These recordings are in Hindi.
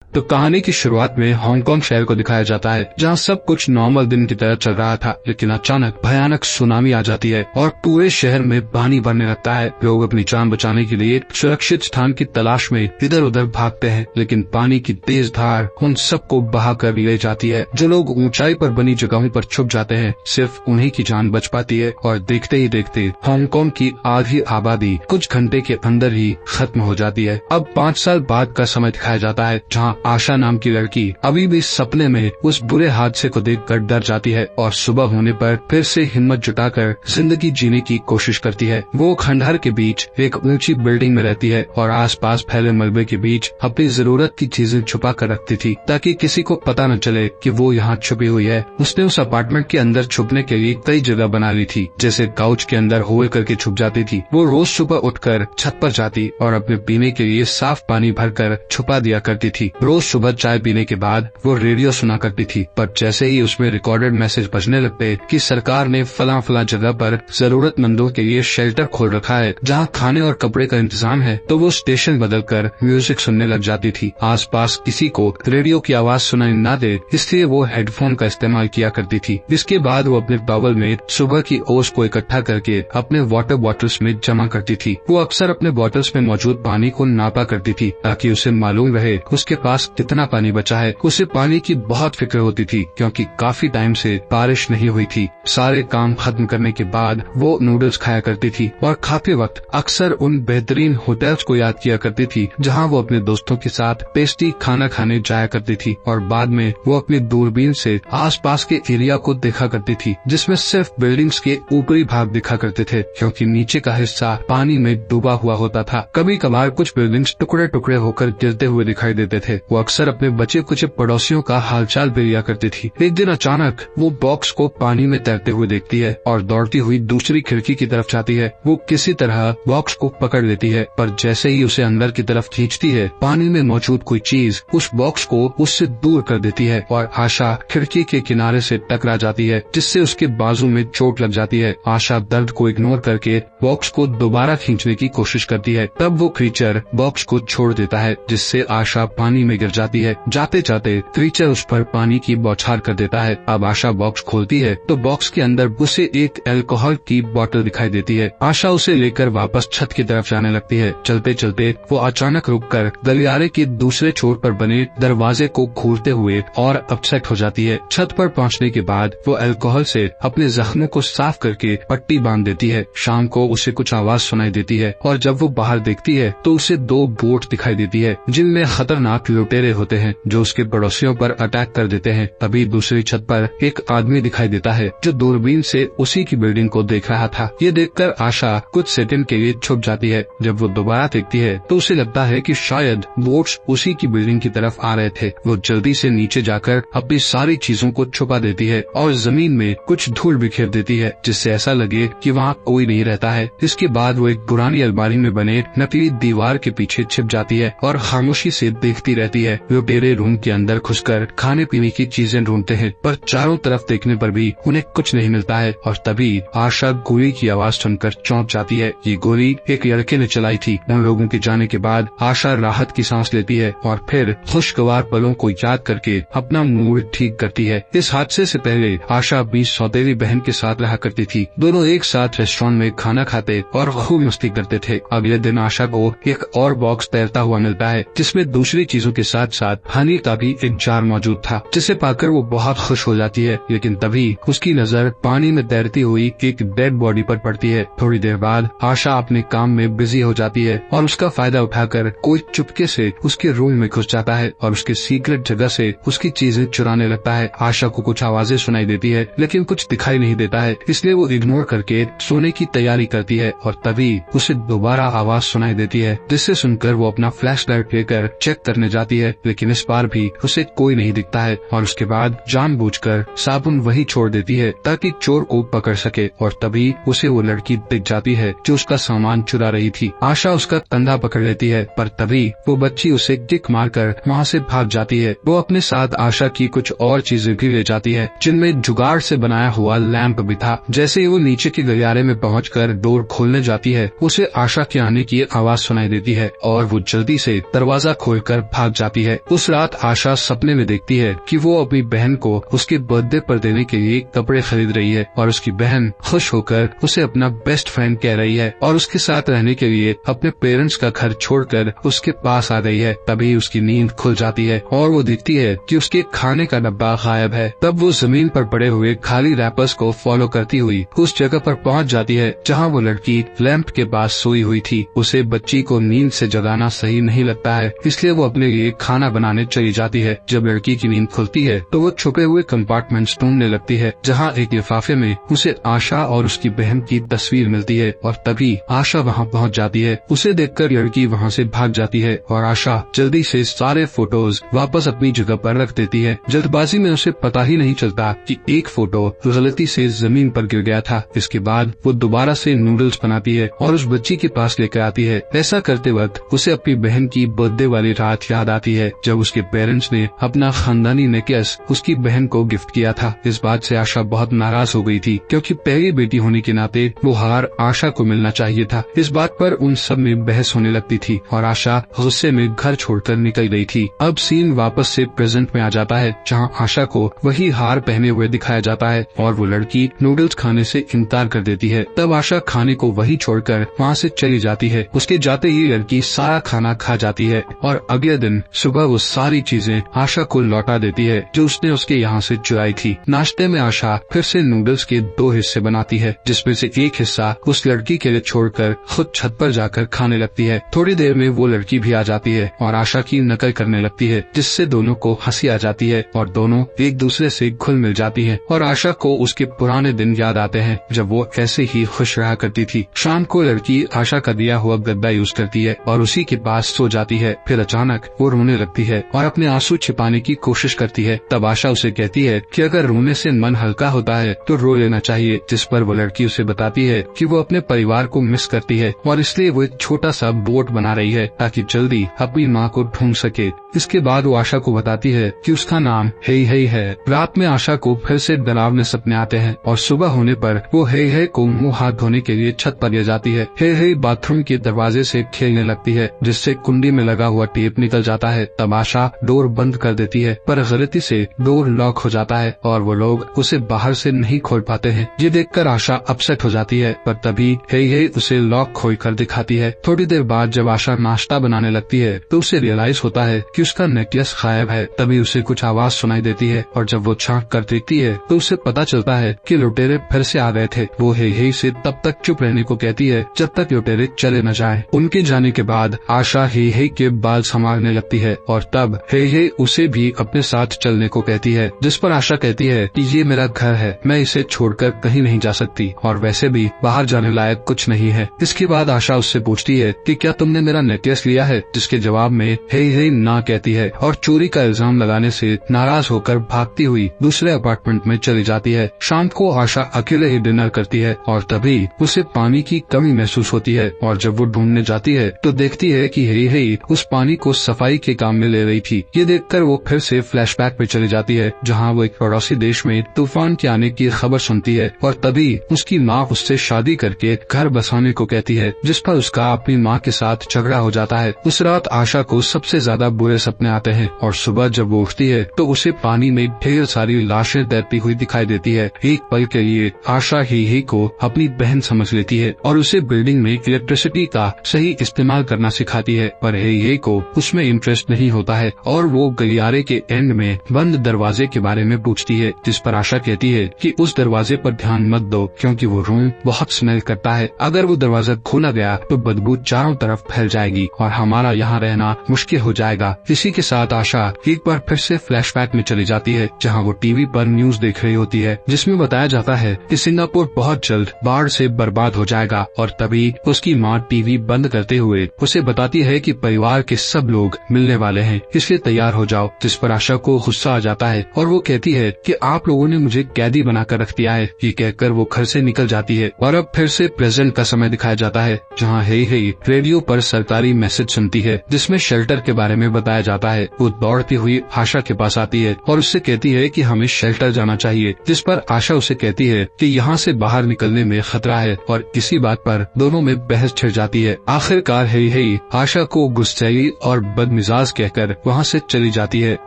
तो कहानी की शुरुआत में हांगकांग शहर को दिखाया जाता है, जहां सब कुछ नॉर्मल दिन की तरह चल रहा था, लेकिन अचानक भयानक सुनामी आ जाती है और पूरे शहर में पानी भरने लगता है। लोग अपनी जान बचाने के लिए सुरक्षित स्थान की तलाश में इधर उधर भागते हैं, लेकिन पानी की तेज धार उन सबको बहा कर ले जाती है। जो लोग ऊंचाई पर बनी जगहों पर छुप जाते हैं, सिर्फ उन्हीं की जान बच पाती है और देखते ही देखते हांगकांग की आधी आबादी कुछ घंटे के अंदर ही खत्म हो जाती है। अब 5 साल बाद का समय दिखाया जाता है, जहाँ आशा नाम की लड़की अभी भी सपने में उस बुरे हादसे को देखकर डर जाती है और सुबह होने पर फिर से हिम्मत जुटाकर जिंदगी जीने की कोशिश करती है। वो खंडहर के बीच एक ऊंची बिल्डिंग में रहती है और आसपास फैले मलबे के बीच अपनी जरूरत की चीजें छुपा कर रखती थी, ताकि किसी को पता न चले कि वो यहाँ छुपी हुई है। उसने उस अपार्टमेंट के अंदर छुपने के लिए कई जगह बना ली थी, जैसे काउच के अंदर हुए करके छुप जाती थी। वो रोज सुबह उठकर छत पर जाती और अपने पीने के लिए साफ पानी भरकर छुपा दिया करती थी। रोज सुबह चाय पीने के बाद वो रेडियो सुना करती थी, पर जैसे ही उसमें रिकॉर्डेड मैसेज बजने लगते कि सरकार ने फला फला जगह पर जरूरतमंदों के लिए शेल्टर खोल रखा है, जहां खाने और कपड़े का इंतजाम है, तो वो स्टेशन बदलकर म्यूजिक सुनने लग जाती थी। आसपास किसी को रेडियो की आवाज सुनाई न दे, इसलिए वो हेडफोन का इस्तेमाल किया करती थी। इसके बाद वो अपने टॉवल में सुबह की ओस को इकट्ठा करके अपने वाटर बॉटल्स में जमा करती थी। वो अक्सर अपने बॉटल्स में मौजूद पानी को नापा करती थी, ताकि उसे मालूम रहे उसके पास कितना पानी बचा है। उसे पानी की बहुत फिक्र होती थी, क्योंकि काफी टाइम से बारिश नहीं हुई थी। सारे काम खत्म करने के बाद वो नूडल्स खाया करती थी और खाते वक्त अक्सर उन बेहतरीन होटल्स को याद किया करती थी, जहां वो अपने दोस्तों के साथ टेस्टी खाना खाने जाया करती थी। और बाद में वो अपनी दूरबीन से आसपास के एरिया को देखा करती थी, जिसमें सिर्फ बिल्डिंग्स के ऊपरी भाग दिखा करते थे, क्योंकि नीचे का हिस्सा पानी में डूबा हुआ होता था। कभी कभार कुछ बिल्डिंग्स टुकड़े टुकड़े होकर गिरते हुए दिखाई देते थे। वो अक्सर अपने बचे कुछ पड़ोसियों का हालचाल भी लिया करती थी। एक दिन अचानक वो बॉक्स को पानी में तैरते हुए देखती है और दौड़ती हुई दूसरी खिड़की की तरफ जाती है। वो किसी तरह बॉक्स को पकड़ लेती है, पर जैसे ही उसे अंदर की तरफ खींचती है, पानी में मौजूद कोई चीज उस बॉक्स को उससे दूर कर देती है और आशा खिड़की के किनारे से टकरा जाती है, जिससे उसके बाजू में चोट लग जाती है। आशा दर्द को इग्नोर करके बॉक्स को दोबारा खींचने की कोशिश करती है। तब वो क्रीचर बॉक्स को छोड़ देता है, जिससे आशा पानी में गिर जाती है। जाते जाते क्रीचर उस पर पानी की बौछार कर देता है। अब आशा बॉक्स खोलती है तो बॉक्स के अंदर उसे एक अल्कोहल की बोतल दिखाई देती है। आशा उसे लेकर वापस छत की तरफ जाने लगती है। चलते चलते वो अचानक रुककर गलियारे के दूसरे छोर पर बने दरवाजे को घूरते हुए और अपसेट हो जाती है। छत पर पहुंचने के बाद वो अल्कोहल से अपने जख्मों को साफ करके पट्टी बांध देती है। शाम को उसे कुछ आवाज सुनाई देती है और जब वो बाहर देखती है तो उसे 2 बोट दिखाई देती है, जिनमें खतरनाक लुटेरे होते हैं जो उसके पड़ोसियों पर अटैक कर देते हैं। तभी दूसरी छत पर एक आदमी दिखाई देता है, जो दूरबीन से उसी की बिल्डिंग को देख रहा था। ये देखकर आशा कुछ सेकंड के लिए छुप जाती है। जब वो दोबारा देखती है तो उसे लगता है कि शायद बोट्स उसी की बिल्डिंग की तरफ आ रहे थे। वो जल्दी से नीचे जाकर अपनी सारी चीजों को छुपा देती है और जमीन में कुछ धूल बिखेर देती है, जिससे ऐसा लगे कि वहाँ कोई नहीं रहता है। इसके बाद वो एक पुरानी अलमारी में बने नकली दीवार के पीछे छिप जाती है और खामोशी से देखती रहती है। लुटेरे रूम के अंदर घुसकर खाने पीने की चीजें ढूंढते हैं, पर चारों तरफ देखने पर भी उन्हें कुछ नहीं मिलता है। और तभी आशा गोली की आवाज सुनकर चौंक जाती है। ये गोली एक लड़के ने चलाई थी। उन लोगों के जाने के बाद आशा राहत की सांस लेती है और फिर खुशगवार पलों को याद करके अपना मूड ठीक करती है। इस हादसे से पहले आशा अपनी सौतेली बहन के साथ रहा करती थी। दोनों एक साथ रेस्टोरेंट में खाना खाते और खूब मस्ती करते थे। अगले दिन आशा को एक और बॉक्स तैरता हुआ मिलता है, जिसमें दूसरी चीजों के साथ साथ हनी का भी एक जार मौजूद था, जिसे पाकर वो बहुत खुश हो जाती है। लेकिन तभी उसकी नजर पानी में तैरती हुई एक डेड बॉडी पर पड़ती है। थोड़ी देर बाद आशा अपने काम में बिजी हो जाती है और उसका फायदा उठाकर कोई चुपके से उसके रूम में घुस जाता है और उसके सीक्रेट जगह से उसकी चीजें चुराने लगता है। आशा को कुछ आवाजें सुनाई देती है, लेकिन कुछ दिखाई नहीं देता है, इसलिए वो इग्नोर करके सोने की तैयारी करती है। और तभी उसे दोबारा आवाज सुनाई देती है, जिससे सुनकर वो अपना फ्लैश लाइट लेकर चेक करने जाती है, लेकिन इस बार भी उसे कोई नहीं दिखता है। और उसके बाद जानबूझकर साबुन वही छोड़ देती है ताकि चोर को पकड़ सके। और तभी उसे वो लड़की दिख जाती है जो उसका सामान चुरा रही थी। आशा उसका कंधा पकड़ लेती है, पर तभी वो बच्ची उसे किक मारकर वहाँ से भाग जाती है। वो अपने साथ आशा की कुछ और चीजें भी ले जाती है, जिनमें जुगाड़ से बनाया हुआ लैंप भी था। जैसे ही वो नीचे के गलियारे में पहुंचकर डोर खोलने जाती है, उसे आशा के आने की आवाज सुनाई देती है और वो जल्दी से दरवाजा खोलकर भाग भाग जाती है। उस रात आशा सपने में देखती है कि वो अपनी बहन को उसके बर्थडे पर देने के लिए कपड़े खरीद रही है और उसकी बहन खुश होकर उसे अपना बेस्ट फ्रेंड कह रही है और उसके साथ रहने के लिए अपने पेरेंट्स का घर छोड़कर उसके पास आ गई है। तभी उसकी नींद खुल जाती है और वो देखती है कि उसके खाने का डब्बा गायब है। तब वो जमीन पर पड़े हुए खाली रैपर्स को फॉलो करती हुई उस जगह पर पहुंच जाती है जहां वो लड़की लैंप के पास सोई हुई थी। उसे बच्ची को नींद से जगाना सही नहीं लगता है, इसलिए वो अपने लिए खाना बनाने चली जाती है। जब लड़की की नींद खुलती है तो वो छुपे हुए कंपार्टमेंट्स ढूंढने लगती है जहाँ एक लिफाफे में उसे आशा और उसकी बहन की तस्वीर मिलती है और तभी आशा वहाँ पहुँच जाती है। उसे देखकर लड़की वहाँ से भाग जाती है और आशा जल्दी से सारे फोटोज वापस अपनी जगह पर रख देती है। जल्दबाजी में उसे पता ही नहीं चलता कि एक फोटो गलती से जमीन पर गिर गया था। इसके बाद वो दोबारा से नूडल्स बनाती है और उस बच्ची के पास लेकर आती है। ऐसा करते वक्त उसे अपनी बहन की बर्थडे वाली रात याद आती है जब उसके पेरेंट्स ने अपना खानदानी नेकलेस उसकी बहन को गिफ्ट किया था। इस बात से आशा बहुत नाराज हो गई थी क्योंकि पहली बेटी होने के नाते वो हार आशा को मिलना चाहिए था। इस बात पर उन सब में बहस होने लगती थी और आशा गुस्से में घर छोड़कर निकल गई थी। अब सीन वापस से प्रेजेंट में आ जाता है जहाँ आशा को वही हार पहने हुए दिखाया जाता है और वो लड़की नूडल्स खाने से इनकार कर देती है। तब आशा खाने को वही छोड़कर वहाँ से चली जाती है। उसके जाते ही लड़की सारा खाना खा जाती है और अगले दिन सुबह वो सारी चीजें आशा को लौटा देती है जो उसने उसके यहाँ से चुराई थी। नाश्ते में आशा फिर से नूडल्स के 2 हिस्से बनाती है जिसमें से एक हिस्सा उस लड़की के लिए छोड़कर खुद छत पर जाकर खाने लगती है। थोड़ी देर में वो लड़की भी आ जाती है और आशा की नकल करने लगती है जिससे दोनों को हंसी आ जाती है और दोनों एक दूसरे से घुल मिल जाती है और आशा को उसके पुराने दिन याद आते हैं जब वो ऐसे ही खुश रहा करती थी। शाम को लड़की आशा का दिया हुआ गद्दा यूज करती है और उसी के पास सो जाती है। फिर अचानक वो रोने लगती है और अपने आंसू छिपाने की कोशिश करती है। तब आशा उसे कहती है कि अगर रोने से मन हल्का होता है तो रो लेना चाहिए, जिस पर वो लड़की उसे बताती है कि वो अपने परिवार को मिस करती है और इसलिए वो एक छोटा सा बोट बना रही है ताकि जल्दी अपनी माँ को ढूंढ सके। इसके बाद वो आशा को बताती है कि उसका नाम हेई हेई है। रात में आशा को फिर से डरावने सपने आते हैं और सुबह होने पर वो हेई हेई को मुंह हाथ धोने के लिए छत पर ले जाती है। हेई हेई बाथरूम के दरवाजे से खेलने लगती है जिससे कुंडी में लगा हुआ टेप निकल जाता है। तब आशा डोर बंद कर देती है पर गलती से डोर लॉक हो जाता है और वो लोग उसे बाहर से नहीं खोल पाते हैं। ये देखकर आशा अपसेट हो जाती है पर तभी हेई हेई उसे लॉक खोलकर दिखाती है। थोड़ी देर बाद जब आशा नाश्ता बनाने लगती है तो उसे रियलाइज होता है कि उसका नेकलेस गायब है। तभी उसे कुछ आवाज सुनाई देती है और जब वो झांक कर देखती है तो उसे पता चलता है कि लुटेरे फिर से आ गए थे। वो हेई हेई से तब तक चुप रहने को कहती है जब तक लुटेरे चले न जाएं। उनके जाने के बाद आशा हेई हेई के बाल संभालने लगती है और तब हेई हेई उसे भी अपने साथ चलने को कहती है, जिस पर आशा कहती है कि ये मेरा घर है, मैं इसे छोड़कर कहीं नहीं जा सकती और वैसे भी बाहर जाने लायक कुछ नहीं है। इसके बाद आशा उससे पूछती है कि क्या तुमने मेरा नेकलेस लिया है, जिसके जवाब में हेई हेई ना कहती है और चोरी का इल्जाम लगाने से नाराज होकर भागती हुई दूसरे अपार्टमेंट में चली जाती है। शाम को आशा अकेले ही डिनर करती है और तभी उसे पानी की कमी महसूस होती है और जब वो ढूंढने जाती है तो देखती है कि हेई हेई उस पानी को सफाई के काम में ले रही थी। ये देखकर वो फिर से फ्लैशबैक पे चली जाती है जहाँ वो एक पड़ोसी देश में तूफान के आने की खबर सुनती है और तभी उसकी माँ उससे शादी करके घर बसाने को कहती है, जिस पर उसका अपनी माँ के साथ झगड़ा हो जाता है। उस रात आशा को सबसे ज्यादा बुरे सपने आते हैं और सुबह जब वो उठती है तो उसे पानी में ढेर सारी लाशें तैरती हुई दिखाई देती है। एक पल के लिए आशा ही को अपनी बहन समझ लेती है और उसे बिल्डिंग में इलेक्ट्रिसिटी का सही इस्तेमाल करना सिखाती है, पर हे को उसमें इंटरेस्ट नहीं होता है और वो गलियारे के एंड में बंद दरवाजे के बारे में पूछती है, जिस पर आशा कहती है कि उस दरवाजे पर ध्यान मत दो क्योंकि वो रूम बहुत स्मेल करता है। अगर वो दरवाजा खोला गया तो बदबू चारों तरफ फैल जाएगी और हमारा यहाँ रहना मुश्किल हो जाएगा। इसी के साथ आशा एक बार फिर से फ्लैशबैक में चली जाती है जहाँ वो टीवी पर न्यूज देख रही होती है जिसमें बताया जाता है कि सिंगापुर बहुत जल्द बाढ़ से बर्बाद हो जाएगा और तभी उसकी माँ टीवी बंद करते हुए उसे बताती है कि परिवार के सब लोग मिलने वाले हैं, इसलिए तैयार हो जाओ। जिस पर आशा को गुस्सा आ जाता है और वो कहती है कि आप लोगों ने मुझे कैदी बनाकर रख दिया है। ये कहकर वो घर से निकल जाती है और अब फिर से प्रेजेंट का समय दिखाया जाता है जहाँ हेई हेई रेडियो पर सरकारी मैसेज सुनती है जिसमें शेल्टर के बारे में बताया जाता है। वो दौड़ती हुई आशा के पास आती है और उससे कहती है कि हमें शेल्टर जाना चाहिए, जिस पर आशा उसे कहती है कि यहाँ से बाहर निकलने में खतरा है और इसी बात पर दोनों में बहस छिड़ जाती है। आखिरकार हेई हेई आशा को गुस्सैली और बदमिजाज बदमिजाज कहकर वहाँ से चली जाती है।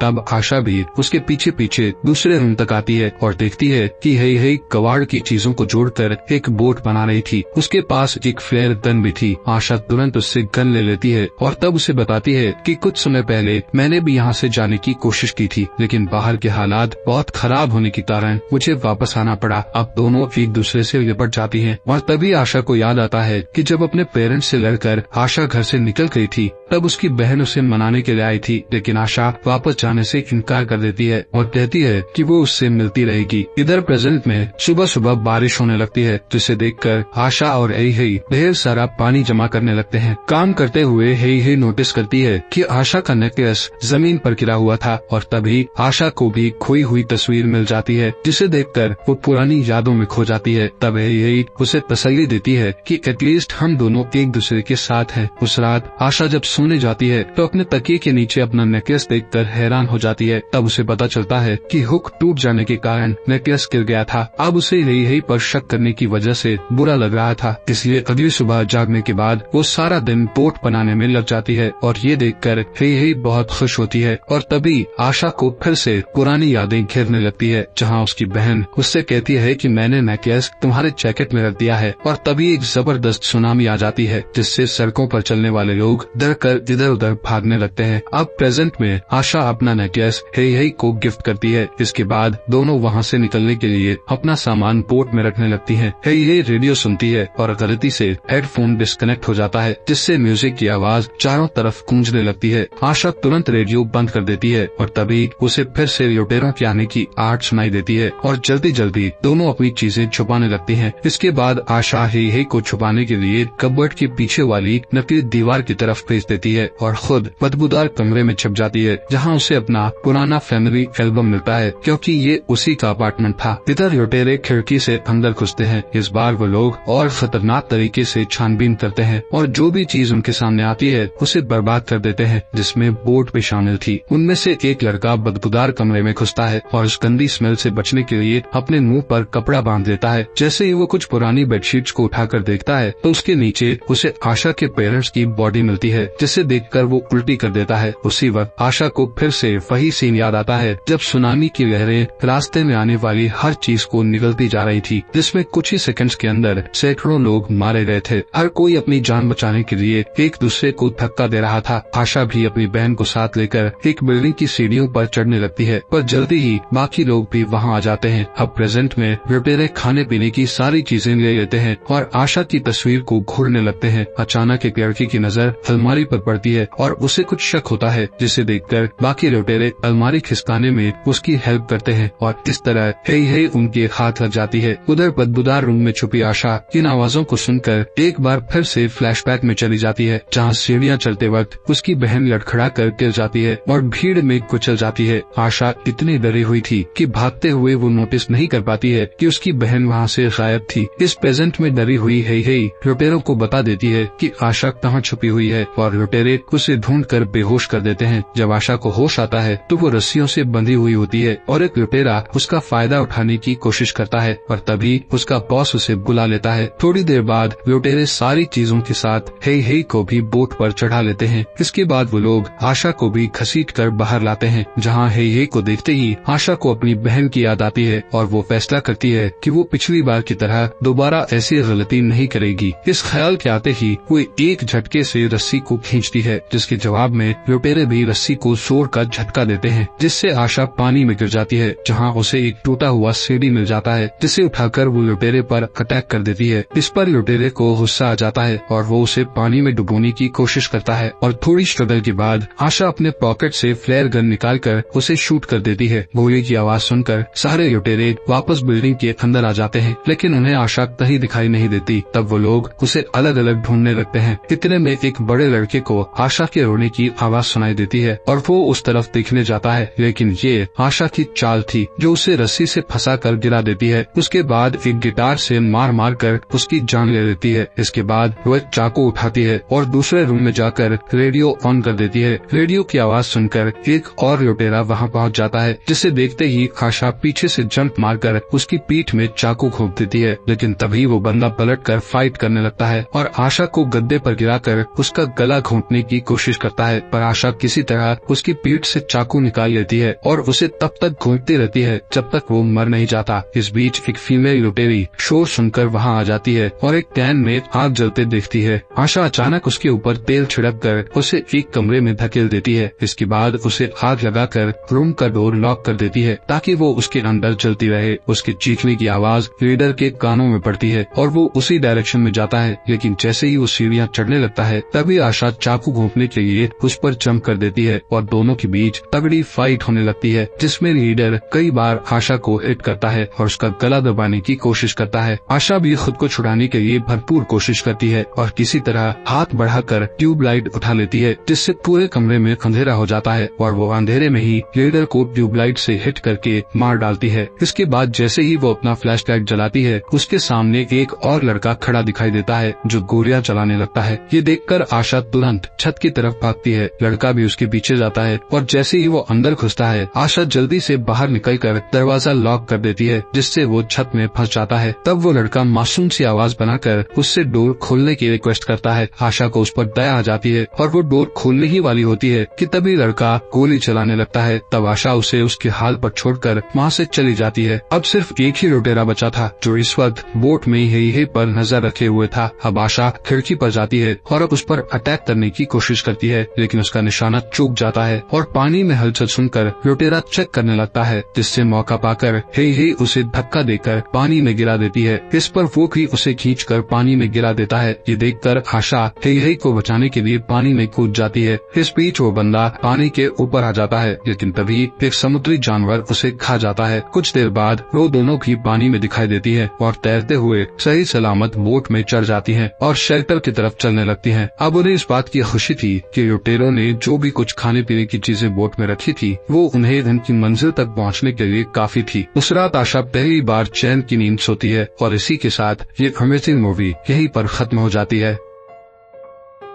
तब आशा भी उसके पीछे पीछे दूसरे रूम तक आती है और देखती है कि हे कबाड़ की चीजों को जोड़कर एक बोट बना रही थी। उसके पास एक फ्लेयर गन भी थी। आशा तुरंत उससे गन ले लेती है और तब उसे बताती है कि कुछ समय पहले मैंने भी यहाँ से जाने की कोशिश की थी, लेकिन बाहर के हालात बहुत खराब होने के कारण मुझे वापस आना पड़ा। अब दोनों एक दूसरे से लिपट जाती हैं और तभी आशा को याद आता है कि जब अपने पेरेंट्स से लड़कर आशा घर से निकल गई थी तब उसकी बहन उसे मनाने के लिए आई थी, लेकिन आशा वापस जाने से इनकार कर देती है और कहती है कि वो उससे मिलती रहेगी। इधर प्रेजेंट में सुबह सुबह बारिश होने लगती है, जिसे देखकर आशा और हेई ढेर सारा पानी जमा करने लगते हैं। काम करते हुए हेई नोटिस करती है कि आशा का नेकलेस जमीन पर गिरा हुआ था और तभी आशा को भी खोई हुई तस्वीर मिल जाती है, जिसे देखकर वो पुरानी यादों में खो जाती है। तब हेई उसे तसल्ली देती है कि एटलीस्ट हम दोनों एक दूसरे के साथ हैं। उस रात आशा जब सोने जाती है तो अपने तकिए के नीचे अपना नेकलेस देखकर हैरान हो जाती है। तब उसे पता चलता है कि हुक टूट जाने के कारण नेकलेस गिर गया था। अब उसे हेई पर शक करने की वजह से बुरा लग रहा था, इसलिए अगली सुबह जागने के बाद वो सारा दिन बोट बनाने में लग जाती है और ये देखकर हेई बहुत खुश होती है। और तभी आशा को फिर से पुरानी यादें घेरने लगती है, जहाँ उसकी बहन उससे कहती है कि मैंने नेकलेस तुम्हारे जैकेट में रख दिया है। और तभी एक जबरदस्त सुनामी आ जाती है, जिससे सड़कों पर चलने वाले लोग डर कर इधर उधर भागने लगते हैं। अब प्रेजेंट में आशा अपना नेकलेस हेई को गिफ्ट करती है। इसके बाद दोनों वहाँ से निकलने के लिए अपना सामान बोट में रखने लगती हैं। हेई रेडियो सुनती है और गलती से हेडफोन डिस्कनेक्ट हो जाता है, जिससे म्यूजिक की आवाज चारों तरफ गूंजने लगती है। आशा तुरंत रेडियो बंद कर देती है और तभी उसे फिर से लुटेरों के आने की आहट सुनाई देती है और जल्दी जल्दी दोनों अपनी चीजें छुपाने लगती हैं। इसके बाद आशा हेई को छुपाने के लिए कबर्ड के पीछे वाली नकली दीवार की तरफ भेज देती है और खुद बदबूदार कमरे में छिप जाती है, जहाँ उसे अपना पुराना फैमिली एल्बम मिलता है, क्योंकि ये उसी का अपार्टमेंट था। इधर लुटेरे खिड़की से अंदर घुसते हैं। इस बार वो लोग और खतरनाक तरीके से छानबीन करते हैं और जो भी चीज उनके सामने आती है उसे बर्बाद कर देते हैं, जिसमें बोट भी शामिल थी। उनमें से एक लड़का बदबूदार कमरे में घुसता है और उस गंदी स्मेल से बचने के लिए अपने मुंह पर कपड़ा बांध देता है। जैसे ही वो कुछ पुरानी बेडशीट्स को उठाकर देखता है तो उसके नीचे उसे आशा के पेरेंट्स की बॉडी मिलती है, जिसे देखकर वो उल्टी कर देता है। उसी वक्त आशा को फिर से वही सीन याद आता है जब सुनामी की लहरें रास्ते में आने वाली हर चीज को निगलती जा रही थी, जिसमें कुछ ही सेकंड्स के अंदर सैकड़ों लोग मारे गए थे। हर कोई अपनी जान बचाने के लिए एक दूसरे को धक्का दे रहा था। आशा भी अपनी बहन को साथ लेकर एक बिल्डिंग की सीढ़ियों पर चढ़ने लगती है, पर जल्दी ही बाकी लोग भी वहाँ आ जाते हैं। अब प्रेजेंट में लुटेरे खाने पीने की सारी चीजें ले लेते हैं और आशा की तस्वीर को घूरने लगते हैं। अचानक एक लड़की की नजर अलमारी पर पड़ती है और उसे कुछ शक होता है, जिसे देखकर बाकी लुटेरे अलमारी खिसकाने में उसकी हेल्प करते हैं और इस तरह हेई उनके हाथ लग जाती है। उधर बदबूदार रूम में छुपी आशा इन आवाजों को सुनकर एक बार फिर से फ्लैशबैक में चली जाती है, जहाँ सीढ़ियाँ चलते वक्त उसकी बहन लड़खड़ा कर गिर जाती है और भीड़ में कुचल जाती है। आशा इतनी डरी हुई थी कि भागते हुए वो नोटिस नहीं कर पाती है कि उसकी बहन वहाँ से गायब थी। इस प्रेजेंट में डरी हुई हेई लुटेरों को बता देती है कि आशा कहाँ छुपी हुई है और लुटेरे उसे ढूंढ कर बेहोश कर देते हैं। जब आशा को होश आता है तो वो रस्सियों से बंधी हुई होती है और एक लुटेरा उसका फायदा उठाने की कोशिश करता है और तभी उसका बॉस उसे बुला लेता है। थोड़ी देर बाद लुटेरे सारी चीजों के साथ हेई को भी बोट पर चढ़ा लेते हैं। इसके बाद वो लोग आशा को भी घसीट कर बाहर लाते हैं, जहाँ हेई को देखते ही आशा को अपनी बहन की याद आती है और वो फैसला करती है कि वो पिछली बार की तरह दोबारा ऐसी गलती नहीं करेगी। इस ख्याल के आते ही वो एक झटके से रस्सी को खींचती है, जिसके जवाब में लुटेरे भी रस्सी को जोर का झटका देते हैं, जिससे आशा पानी में गिर जाती है, जहाँ उसे एक टूटा हुआ सीढ़ी मिल जाता है, जिसे उठाकर वो लुटेरे पर अटैक कर देती है। इस पर लुटेरे को गुस्सा आ जाता है और वो उसे पानी में डुबोने की कोशिश करता है और थोड़ी स्ट्रगल के बाद आशा अपने पॉकेट से फ्लेयर गन निकालकर उसे शूट कर देती है। गोली की आवाज सुनकर सारे लुटेरे वापस बिल्डिंग के अंदर आ जाते हैं, लेकिन उन्हें आशा कहीं दिखाई नहीं देती। तब वो लोग उसे अलग अलग ढूंढने लगते हैं। इतने में एक बड़े लड़के को आशा के रोने की आवाज सुनाई देती है और वो उस तरफ देखने जाता है, लेकिन ये आशा की चाल थी जो उसे रस्सी से फंसा कर गिरा देती है। उसके बाद एक गिटार से मार मार कर उसकी जान ले लेती है। इसके बाद वह चाकू उठाती है और दूसरे रूम में जाकर रेडियो ऑन कर देती है। रेडियो की आवाज सुनकर एक और लुटेरा वहाँ पहुँच जाता है, जिसे देखते ही आशा पीछे से जंप मारकर उसकी पीठ में चाकू घोंप देती है, लेकिन तभी वो बंदा पलट कर फाइट करने लगता है और आशा को गद्दे पर गिराकर उसका गला घोंटने की कोशिश करता लगता है, पर आशा किसी तरह उसकी पीठ से चाकू निकाल लेती है और उसे तब तक घूंटती रहती है जब तक वो मर नहीं जाता। इस बीच एक फीमेल लुटेरी शोर सुनकर वहाँ आ जाती है और एक कैन में आग जलते देखती है। आशा अचानक उसके ऊपर तेल छिड़क कर उसे एक कमरे में धकेल देती है। इसके बाद उसे आग लगाकर रूम का डोर लॉक कर देती है ताकि वो उसके अंदर जलती रहे। उसके चीखने की आवाज लीडर के कानों में पड़ती है और वो उसी डायरेक्शन में जाता है, लेकिन जैसे ही वो सीढ़ियाँ चढ़ने लगता है तभी आशा चाकू घोंपने के लिए उस पर जंप कर देती है और दोनों के बीच तगड़ी फाइट होने लगती है, जिसमें लीडर कई बार आशा को हिट करता है और उसका गला दबाने की कोशिश करता है। आशा भी खुद को छुड़ाने के लिए भरपूर कोशिश करती है और किसी तरह हाथ बढ़ाकर ट्यूबलाइट उठा लेती है, जिससे पूरे कमरे में अंधेरा हो जाता है और वो अंधेरे में ही लीडर को ट्यूबलाइट से हिट करके मार डालती है। इसके बाद जैसे ही वो अपना फ्लैश लाइट जलाती है उसके सामने एक और लड़का खड़ा दिखाई देता है जो गोलियां चलाने लगता है। ये देखकर आशा तुरंत छत की तरफ भागती है। लड़का भी उसके पीछे जाता है और जैसे ही वो अंदर घुसता है आशा जल्दी से बाहर निकलकर दरवाजा लॉक कर देती है, जिससे वो छत में फंस जाता है। तब वो लड़का मासूम सी आवाज बनाकर उससे डोर खोलने की रिक्वेस्ट करता है। आशा को उस पर दया आ जाती है और वो डोर खोलने ही वाली होती है कि तभी लड़का गोली चलाने लगता है। तब आशा उसे उसके हाल पर छोड़कर वहाँ से चली जाती है। अब सिर्फ एक ही लुटेरा बचा था जो इस वक्त बोट में यही पर नजर रखे हुए था। अब आशा खिड़की पर जाती है और अब उस पर अटैक करने की कोशिश करती है, लेकिन उसका निशाना चूक जाता है और पानी में हलचल सुनकर लुटेरा चेक करने लगता है, जिससे मौका पाकर हे उसे धक्का देकर पानी में गिरा देती है। इस पर वो भी उसे खींचकर पानी में गिरा देता है। ये देखकर आशा हे को बचाने के लिए पानी में कूद जाती है। इस बीच वो बंदा पानी के ऊपर आ जाता है, लेकिन तभी एक समुद्री जानवर उसे खा जाता है। कुछ देर बाद वो दोनों भी पानी में दिखाई देती है और तैरते हुए सही सलामत बोट में चढ़ जाती हैं और शेल्टर की तरफ चलने लगती हैं। अब उन्हें इस बात की खुशी थी कि लुटेरों ने जो भी कुछ खाने पीने की चीजें बोट में रखी थी वो उन्हें उनकी मंजिल तक पहुंचने के लिए काफी थी। उस रात आशा पहली बार चैन की नींद सोती है और इसी के साथ ये अमेजिंग मूवी यहीं पर खत्म हो जाती है।